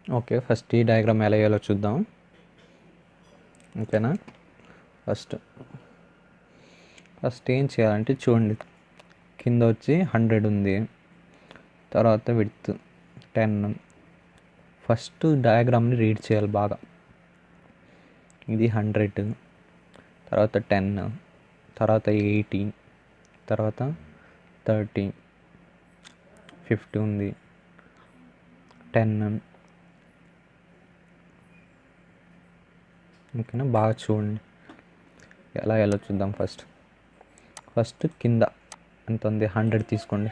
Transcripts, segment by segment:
Okay, first ఈ diagram ఎలా వేయాలో చూద్దాం. ఓకేనా. ఫస్ట్ ఏం చేయాలంటే చూడండి, కింద వచ్చి 100 ఉంది, తర్వాత విడ్త్ 10. ఫస్ట్ డయాగ్రామ్ని రీడ్ చేయాలి బాగా. ఇది 100, తర్వాత 10, తర్వాత 80, తర్వాత 30, 50 ఉంది, 10. ఓకేనా, బాగా చూడండి ఎలా ఎలా చూద్దాం. ఫస్ట్ కింద ఎంత ఉంది, 100 తీసుకోండి.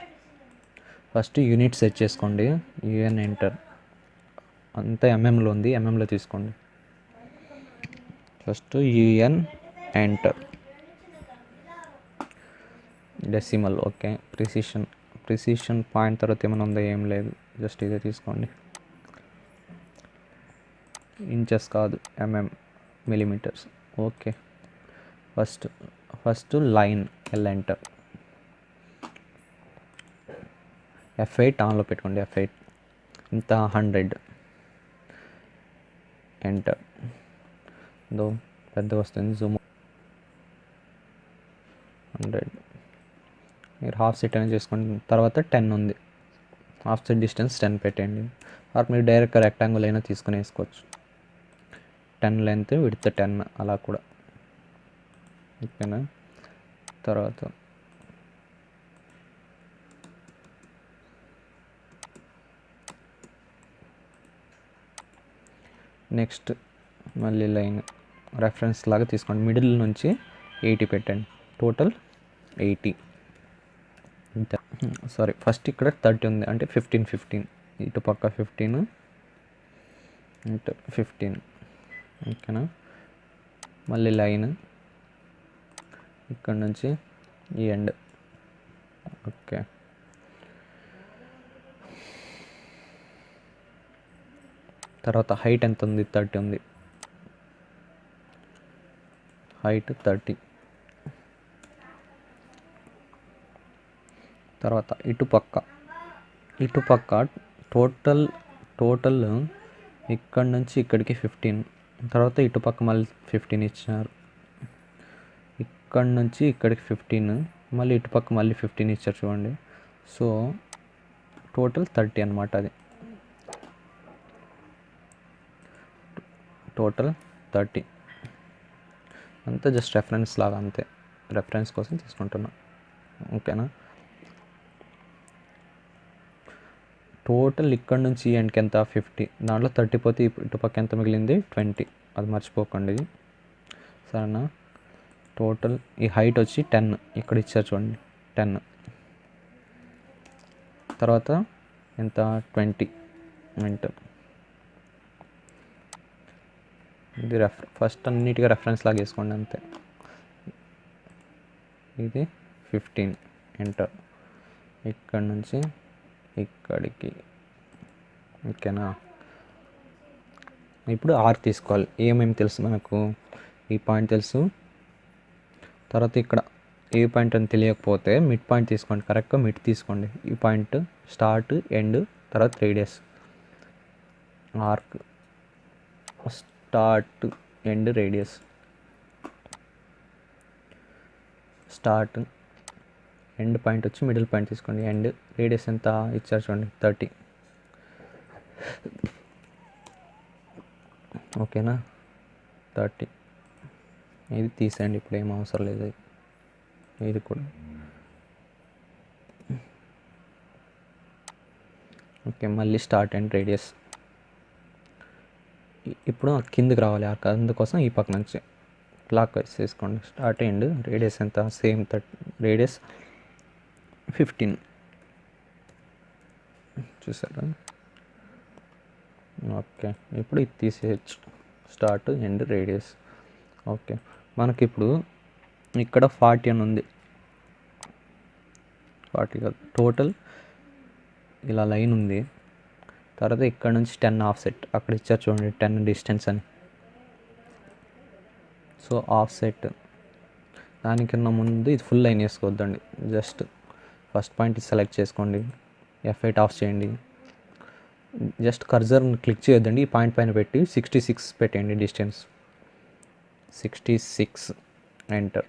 ఫస్ట్ యూనిట్ సెట్ చేసుకోండి, యూఎన్ ఎంటర్. అంతా ఎంఎంలో ఉంది, ఎంఎంలో తీసుకోండి. First UN enter, decimal. Okay, precision point తర్వాత ఏమైనా ఉందో, ఏం లేదు, జస్ట్ ఇదే తీసుకోండి. ఇంచెస్ కాదు, MM, millimetres. Okay, first line L enter. F8 ఆన్లో పెట్టుకోండి. F8 ఇంత 100 ఎంటర్. దో పెద్దగా వస్తుంది, జూమ్ 100. మీరు హాఫ్ సెట్ అనేది చేసుకోండి. తర్వాత 10 ఉంది, హాఫ్ సెట్ డిస్టెన్స్ 10 పెట్టండి. ఆర్ మీరు డైరెక్ట్గా రెక్టాంగిల్ అయినా తీసుకుని వేసుకోవచ్చు. 10 లెంత్, విడ్త్ 10, అలా కూడా. ఓకేనా. తర్వాత నెక్స్ట్ మళ్ళీ లైన్ రెఫరెన్స్ లాగా తీసుకోండి. మిడిల్ నుంచి 80 పెట్టండి, టోటల్ 80. సారీ, ఫస్ట్ ఇక్కడ 30 ఉంది అంటే 15. ఇటు పక్క 15, ఇటు 15. ఓకేనా. మళ్ళీ లైన్ ఇక్కడ నుంచి ఈ ఎండ్. ఓకే, తర్వాత హైట్ ఎంత ఉంది, 30 ఉంది, హైట్ 30. తర్వాత ఇటుపక్క టోటల్ ఇక్కడ నుంచి ఇక్కడికి 15. తర్వాత ఇటుపక్క మళ్ళీ 15 ఇచ్చినారు. ఇక్కడ నుంచి ఇక్కడికి 15, మళ్ళీ ఇటుపక్క మళ్ళీ 15 ఇచ్చారు చూడండి. సో టోటల్ 30 అనమాట. అది టోటల్ 30 అంతా జస్ట్ రెఫరెన్స్ లాగా, అంతే, రెఫరెన్స్ కోసం తీసుకుంటున్నా. ఓకేనా. టోటల్ ఇక్కడ నుంచి ఎండ్కి ఎంత, 50. దాంట్లో 30 పోతే ఇటుపక్క ఎంత మిగిలింది, 20. అది మర్చిపోకండి, సరేనా. టోటల్ ఈ హైట్ వచ్చి 10, ఇక్కడ ఇచ్చారు చూడండి 10. తర్వాత ఎంత, 20 ఎంటర్. ఇది ఫస్ట్ అన్నిటిగా రెఫరెన్స్ లాగా వేసుకోండి, అంతే. ఇది 15 ఎంటర్. ఇక్కడ నుంచి ఇక్కడికి. ఓకేనా. ఇప్పుడు ఆర్ తీసుకోవాలి. ఏమేమి తెలుసు మనకు, ఈ పాయింట్ తెలుసు. తర్వాత ఇక్కడ ఏ పాయింట్ అని తెలియకపోతే మిడ్ పాయింట్ తీసుకోండి, కరెక్ట్గా మిడ్ తీసుకోండి. ఈ పాయింట్ స్టార్ట్, ఎండ్, తర్వాత radius. Arc start, end, radius. Start, end point వచ్చి మిడిల్ పాయింట్ తీసుకోండి. ఎండ్, రేడియస్ ఎంత ఇచ్చారు చూడండి, 30. ఓకేనా, 30. ఇది తీసేయండి, ఇప్పుడు ఏం అవసరం లేదు. ఇది కూడా ఓకే. మళ్ళీ స్టార్ట్ అండ్ రేడియస్. ఇప్పుడు కిందకి రావాలి ఆర్క్, అందుకోసం ఈ పక్క నుంచి క్లాక్ వైజ్ చేసుకోండి. స్టార్ట్ అండ్ రేడియస్ ఎంత, సేమ్ 30. రేడియస్ 15 చూసారా. ఓకే, ఇప్పుడు ఇది తీసేయచ్చు, స్టార్ట్ ఎండ్ రేడియస్. ఓకే, మనకి ఇప్పుడు ఇక్కడ 40 అని ఉంది. 40 కాదు, టోటల్ ఇలా లైన్ ఉంది. తర్వాత ఇక్కడ నుంచి 10 ఆఫ్ సెట్, అక్కడ ఇచ్చారు చూడండి 10 డిస్టెన్స్ అని. సో ఆఫ్ సెట్, దానికన్నా ముందు ఇది ఫుల్ లైన్ వేసుకోవద్దండి. జస్ట్ ఫస్ట్ పాయింట్ సెలెక్ట్ చేసుకోండి, F8 ఆఫ్ చేయండి. జస్ట్ కర్జర్ని క్లిక్ చేయొద్దండి, ఈ పాయింట్ పైన పెట్టి 66 పెట్టండి డిస్టెన్స్. 66 ఎంటర్.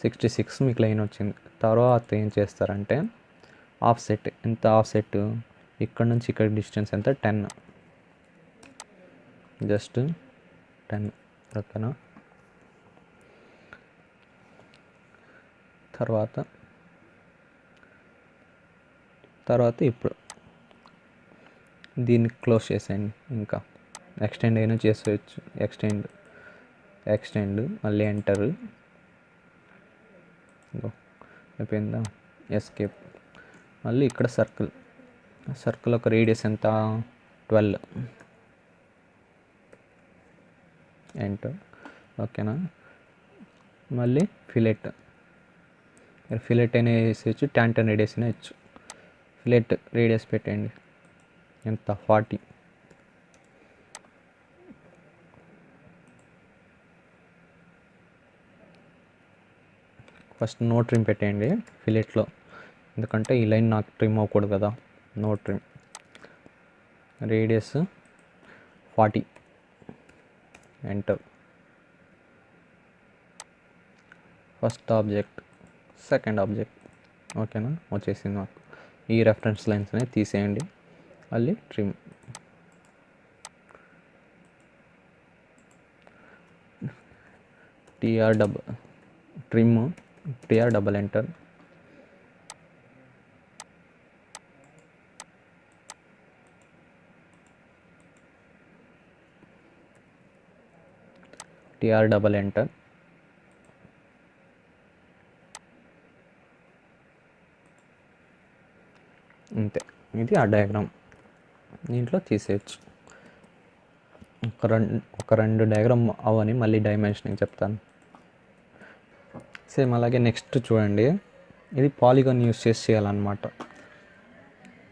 66 మీకు లైన్ వచ్చింది. తర్వాత ఏం చేస్తారంటే ఆఫ్సెట్. ఎంత ఆఫ్సెట్? ఇక్కడ నుంచి ఇక్కడ డిస్టెన్స్ ఎంత? 10. జస్ట్ 10. ఓకేనా? తర్వాత ఇప్పుడు దీన్ని క్లోజ్ చేసేయండి. ఇంకా ఎక్స్టెండ్ అయినా చేసేయచ్చు. ఎక్స్టెండ్ మళ్ళీ ఎంటర్. అయిపోయిందా? ఎస్కేప్. మళ్ళీ ఇక్కడ సర్కిల్ ఒక రేడియస్ ఎంత? 12. ఎంటర్. ఓకేనా? మళ్ళీ ఫిలెట్ అయినా వేసేయచ్చు, ట్యాంటన్ రేడియస్ అయినా వేయచ్చు. ఫిలెట్ రేడియస్ పెట్టండి. ఎంత? 40. ఫస్ట్ నో ట్రిమ్ పెట్టేయండి ఫిలెట్లో, ఎందుకంటే ఈ లైన్ నాకు ట్రిమ్ అవ్వకూడదు కదా. No trim. Radius 40. Enter. First object, second object. ఓకేనా? వచ్చేసింది నాకు. ఈ రెఫరెన్స్ లైన్స్ని తీసేయండి. మళ్ళీ trim. TR double enter. TR double enter. అంతే. ఇది ఆ డయాగ్రామ్. దీంట్లో తీసేయచ్చు. ఒక రెండు డయాగ్రామ్ అవని మళ్ళీ డైమెన్షనింగ్ చెప్తాను. సేమ్ అలాగే నెక్స్ట్ చూడండి, ఇది పాలిగాన్ యూస్ చేసి చేయాలన్నమాట.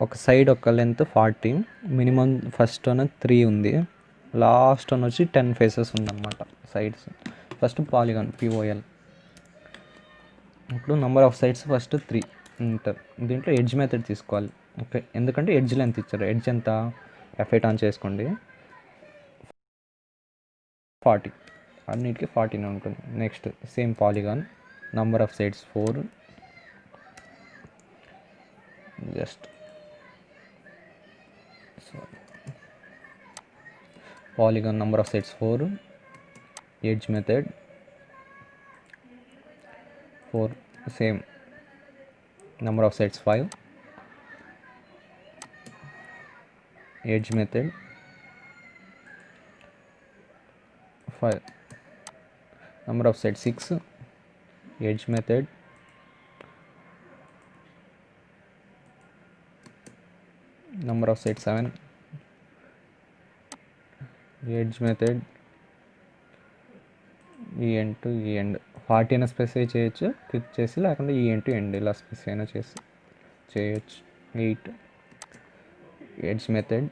ఒక సైడ్ ఒక లెంత్ 40, మినిమం ఫస్ట్ వన్ 3 ఉంది, లాస్ట్ వన్ వచ్చి 10 ఫేసెస్ ఉందన్నమాట సైడ్స్. First polygon POL. ఇప్పుడు number of sides first 3 enter. దీంట్లో ఎడ్జ్ మెథడ్ తీసుకోవాలి. ఓకే, ఎందుకంటే ఎడ్జ్ లెంత్ ఇచ్చారు. ఎడ్జ్ ఎంత? F8 ఆన్ చేసుకోండి. 40. అన్నిటికీ 40 ఉంటుంది. Next same polygon, number of sides 4. Just polygon number of sides 4, edge method 4, same number of sides 5, edge method 5, number of sides 6, edge method, number of sides 7, edge method, ఈ end to ఈ end 40 అయినా specify చేయొచ్చు click చేసి, లేకుంటే ఈ end to end ఇలా specify అయినా చేయొచ్చు. 8 ఎడ్జ్ మెథడ్,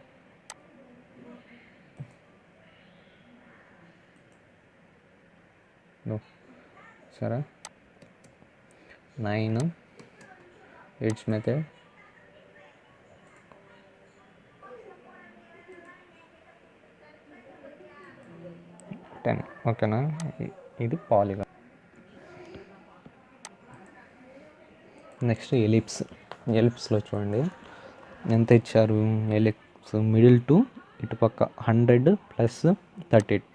సరే 9 ఎడ్జ్ మెథడ్, 10. ఓకేనా? ఇది పాలిగాన్. నెక్స్ట్ ఎలిప్స్లో చూడండి ఎంత ఇచ్చారు. ఎలిప్స్ మిడిల్ టు ఇటుపక్క 100 ప్లస్ 38,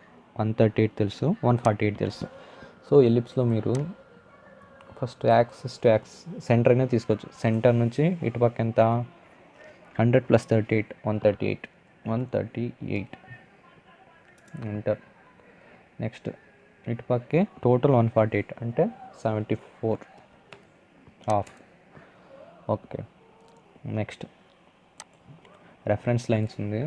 138 తెలుసు, 148 తెలుసు. సో ఎలిప్స్లో మీరు first axis to axis centre అయినా తీసుకోవచ్చు. సెంటర్ నుంచి ఇటుపక్క ఎంత? 100 ప్లస్ 38, 138. ఎంటర్. నెక్స్ట్ ఇటుపక్కే టోటల్ 148 అంటే 74 half. Okay. Next reference lines ఉంది.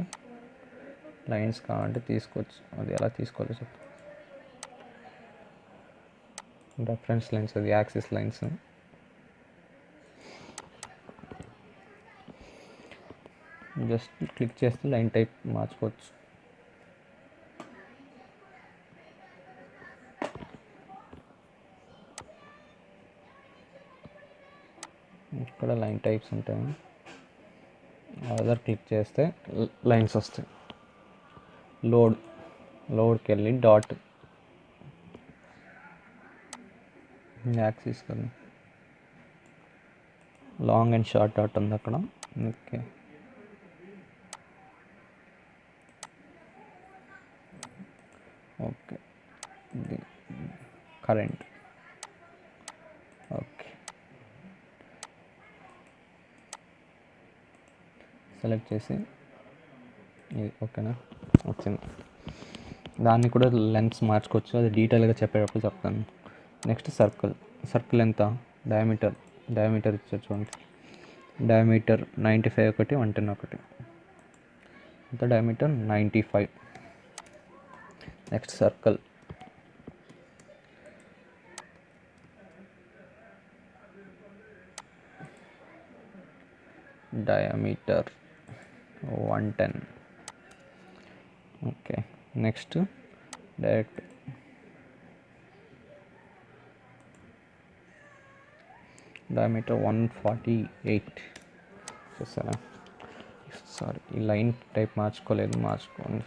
లైన్స్ కావాలంటే తీసుకోవచ్చు, అది ఎలా తీసుకోవాలో చెప్పు. రెఫరెన్స్ లైన్స్, అది యాక్సిస్ లైన్స్. జస్ట్ క్లిక్ చేస్తే లైన్ టైప్ మార్చుకోవచ్చు. ఇక్కడ లైన్ టైప్స్ ఉంటాయి. అదర్ క్లిక్ చేస్తే లైన్స్ వస్తాయి. లోడ్కి వెళ్ళి డాట్ యాక్సిస్ కదా, లాంగ్ అండ్ షార్ట్ డాట్ ఉంది అక్కడ. Okay, okay, current. Okay, select చేసి ఇది ఓకేనా, వచ్చింది. దాన్ని కూడా లెన్స్ మార్చుకోవచ్చు, అది డీటెయిల్గా చెప్పేటప్పుడు చెప్తాను. నెక్స్ట్ సర్కిల్ ఎంత, డయామీటర్ ఇచ్చారు చూడండి. డయామీటర్ 95 ఒకటి, 110 ఒకటి, ఎంత diameter 95. Next circle diameter 110. Okay, next direct diameter 148 చూసారా. సారీ, ఈ లైన్ టైప్ మార్చుకోండి.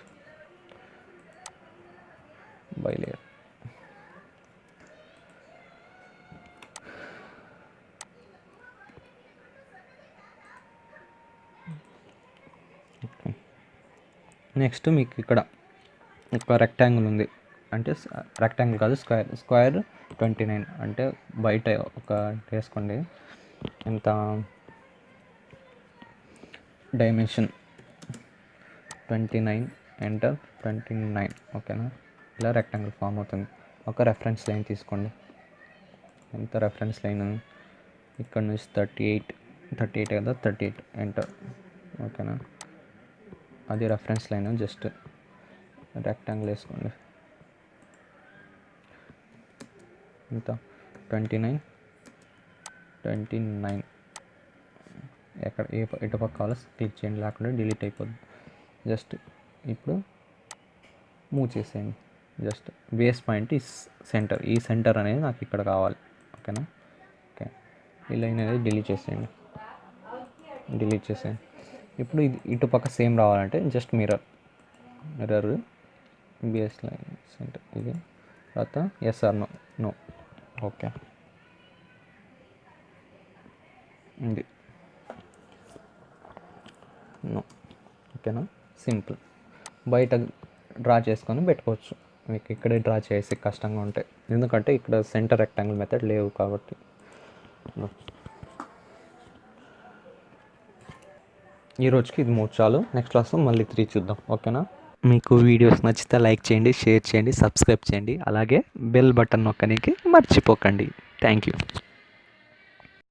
By layer. నెక్స్ట్ మీకు ఇక్కడ ఒక రెక్టాంగిల్ ఉంది, అంటే రెక్టాంగిల్ కాదు, స్క్వేర్ 29, అంటే బయట ఒక వేసుకోండి. ఎంత డైమెన్షన్ 29, ఎంటర్ 29. ఓకేనా, ఇలా రెక్టాంగిల్ ఫామ్ అవుతుంది. ఒక రెఫరెన్స్ లైన్ తీసుకోండి. ఎంత రెఫరెన్స్ లైన్ ఇక్కడ నుంచి 38 కదా, 38 ఎంటర్. ఓకేనా, అది రెఫరెన్స్ లైన్. జస్ట్ రెక్టాంగిల్ వేసుకోండి. ఎంత 29 ఎక్కడ ఎటు పక్క కావాలో క్లిక్ చేయండి, లేకుండా డిలీట్ అయిపోద్ది. జస్ట్ ఇప్పుడు మూవ్ చేసేయండి. జస్ట్ బేస్ పాయింట్ ఈ సెంటర్ అనేది నాకు ఇక్కడ కావాలి. ఓకేనా, ఓకే, ఈ లైన్ అనేది డిలీట్ చేసేయండి. ఇప్పుడు ఇది ఇటుపక్క సేమ్ రావాలంటే just mirror base line centre, ఇది తర్వాత ఎస్ ఆర్ నో. ఓకే, ఇది నో. ఓకేనా, సింపుల్. బయట డ్రా చేసుకొని పెట్టుకోవచ్చు. మీకు ఇక్కడే డ్రా చేసి కష్టంగా ఉంటాయి, ఎందుకంటే ఇక్కడ సెంటర్ రెక్టాంగిల్ మెథడ్ లేవు కాబట్టి. ఈ రోజుకి ఇది 3 చాలు. నెక్స్ట్ క్లాస్లో మళ్ళీ 3 చూద్దాం. ఓకేనా. మీకు వీడియోస్ నచ్చితే లైక్ చేయండి, షేర్ చేయండి, సబ్స్క్రైబ్ చేయండి, అలాగే బెల్ బటన్ నొక్కడానికి మర్చిపోకండి. Thank you.